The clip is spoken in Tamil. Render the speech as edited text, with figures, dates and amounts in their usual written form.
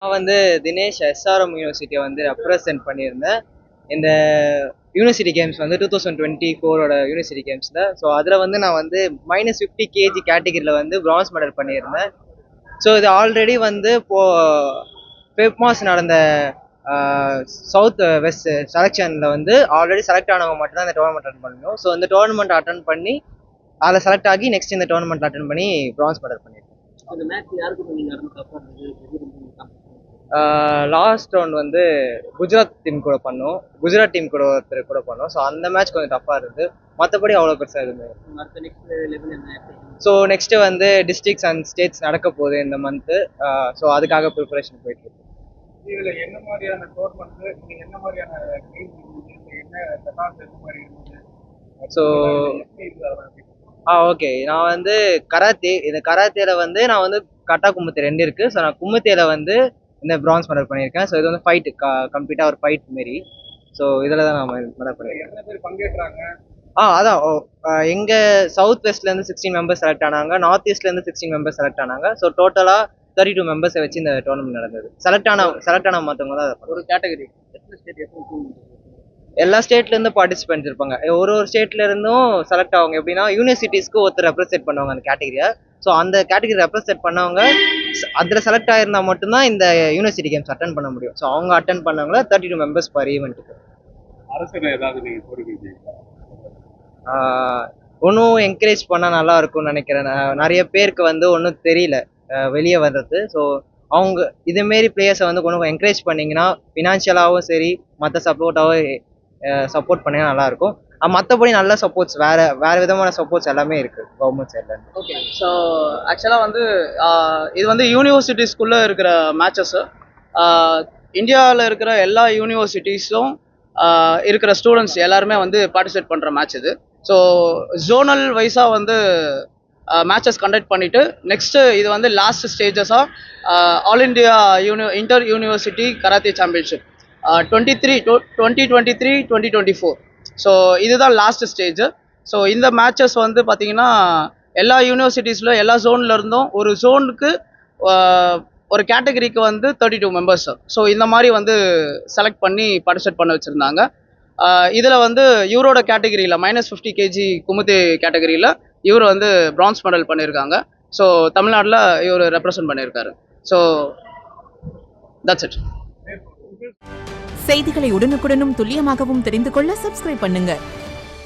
நான் வந்து தினேஷ் எஸ்ஆர்எம் யூனிவர்சிட்டியை வந்து ரெப்ரசென்ட் பண்ணியிருந்தேன். இந்த யூனிவர்சிட்டி கேம்ஸ் வந்து 2024ஓட யூனிவர்சிட்டி கேம்ஸில். ஸோ அதில் வந்து நான் வந்து -50 கேஜி கேட்டகிரியில் வந்து பிரான்ஸ் மெடல் பண்ணியிருந்தேன். ஸோ இது ஆல்ரெடி வந்து ஃபெப்மாஸ் நடந்த சவுத் வெஸ்ட் செலெக்ஷனில் வந்து ஆல்ரெடி செலக்ட் ஆனவங்க மட்டும் தான் இந்த டோர்னமெண்ட் அட்டன் பண்ணணும். ஸோ இந்த டோர்னமெண்ட் அட்டன் பண்ணி அதில் செலக்ட் ஆகி நெக்ஸ்ட் இந்த டோர்னமெண்ட் அட்டன் பண்ணி பிரான்ஸ் மெடல் பண்ணியிருக்கேன். அந்த மேட்ச் யாருக்கு நீங்க லாஸ்ட் ரவுண்ட் வந்து குஜராத் டீம் கூட பண்ணோம். குஜராத் டீம் கூட ஒருத்தர் கூட பண்ணோம். ஸோ அந்த மேட்ச் கொஞ்சம் டஃப்பாக இருந்தது. மற்றபடி அவ்வளோ பெருசாக இருந்தது. அடுத்த நெக்ஸ்ட் லெவல் என்ன? ஸோ நெக்ஸ்ட்டு வந்து டிஸ்ட்ரிக்ஸ் அண்ட் ஸ்டேட்ஸ் நடக்க போகுது இந்த மந்த்து. ஸோ அதுக்காக ப்ரிப்பரேஷன் போயிட்டு இருக்கு. இதுல என்ன மாதிரியான டோர்னமெண்ட், நீங்க என்ன மாதிரியான கேம் என்ன என்ன மாதிரி இருந்தது? ஸோ ஓகே, நான் வந்து கராத்தே, இந்த கராத்தேல வந்து நான் வந்து கட்டா குமுத்தே 2 இருக்கு. ஸோ நான் குமுத்தேல வந்து இந்த பிரான்ஸ் மெடல் பண்ணியிருக்கேன். ஸோ இது வந்து ஃபைட்டு கம்ப்ளீட்டாக ஒரு ஃபைட் மாரி. ஸோ இதில் தான் நான் மெடல் பண்ணியிருக்கேன். எத்தனை பேர் பங்கேற்றாங்க? அதான் எங்கள் சவுத் வெஸ்ட்லேருந்து 16 மெம்பர்ஸ் செலக்ட் ஆனாங்க. நார்த் ஈஸ்ட்லேருந்து 16 மெம்பர்ஸ் செலக்ட் ஆனாங்க. ஸோ டோட்டலாக 32 மெம்பர்ஸை வச்சு இந்த டோர்னமெண்ட் நடந்தது. செலக்ட் ஆன மற்றவங்க தான் ஒரு கேட்டகரி எத்தனை ஸ்டேட் எத்தனை எல்லா ஸ்டேட்லேருந்து பார்ட்டிசிபென்ட்ஸ் இருப்பாங்க. ஒரு ஸ்டேட்ல இருந்தும் செலக்ட் ஆவாங்க. எப்படின்னா யூனிவர்சிட்டிஸ்க்கு ஒருத்தர் ரெப்ரசென்ட் பண்ணுவாங்க அந்த கேட்டகரியை. ஸோ அந்த கேட்டகரி ரெப்ரசென்ட் பண்ணவங்க அதில் செலக்ட் ஆயிருந்தா மட்டும்தான் இந்த யூனிவர்சிட்டி கேம்ஸ் அட்டன் பண்ண முடியும். ஸோ அவங்க அட்டன் பண்ணவங்கள 32 மெம்பர்ஸ் பர் ஈவெண்ட்டுக்கு. அரசு ஏதாவது நீங்கள் கோரிக்கை ஒன்றும் என்கரேஜ் பண்ணால் நல்லா இருக்கும்னு நினைக்கிறேன். நிறைய பேருக்கு வந்து ஒன்றும் தெரியல வெளியே வர்றது. ஸோ அவங்க இதேமாரி பிளேயர்ஸை வந்து கொஞ்சம் என்கரேஜ் பண்ணிங்கன்னா ஃபினான்ஷியலாகவும் சரி மற்ற சப்போர்ட்டாகவும் சப்போர்ட் பண்ணிங்கன்னா நல்லாயிருக்கும். மற்றபடி நல்ல சப்போர்ட்ஸ் வேறு விதமான சப்போர்ட்ஸ் எல்லாமே இருக்குது கவர்மெண்ட் சைடில். ஓகே, ஸோ ஆக்சுவலாக வந்து இது வந்து யூனிவர்சிட்டிஸ்குள்ளே இருக்கிற மேட்சஸ்ஸு. இந்தியாவில் இருக்கிற எல்லா யூனிவர்சிட்டிஸும் இருக்கிற ஸ்டூடெண்ட்ஸ் எல்லாருமே வந்து பார்ட்டிசிபேட் பண்ணுற மேட்ச் இது. ஸோ ஜோனல் வைஸாக வந்து மேட்சஸ் கண்டக்ட் பண்ணிவிட்டு நெக்ஸ்ட்டு இது வந்து லாஸ்ட் ஸ்டேஜஸாக all India inter university karate championship 2023-2024. So இதுதான் லாஸ்ட் ஸ்டேஜ். ஸோ இந்த மேட்சஸ் வந்து பார்த்திங்கன்னா எல்லா யூனிவர்சிட்டிஸில் எல்லா ஜோனில் இருந்தும் ஒரு ஜோனுக்கு ஒரு கேட்டகரிக்கு வந்து 32 மெம்பர்ஸ். ஸோ இந்த மாதிரி வந்து செலக்ட் பண்ணி பார்ட்டிசிபேட் பண்ண வச்சுருந்தாங்க. இதில் வந்து இவரோட கேட்டகரியில் -50 கேஜி குமுதே கேட்டகரியில் இவர் வந்து பிரான்ஸ் மெடல் பண்ணியிருக்காங்க. ஸோ தமிழ்நாட்டில் இவர் ரெப்ரசன்ட் பண்ணியிருக்காரு. So that's it. செய்திகளை உடனுக்குடனும் துல்லியமாகவும் தெரிந்து கொள்ள சப்ஸ்கிரைப் பண்ணுங்க.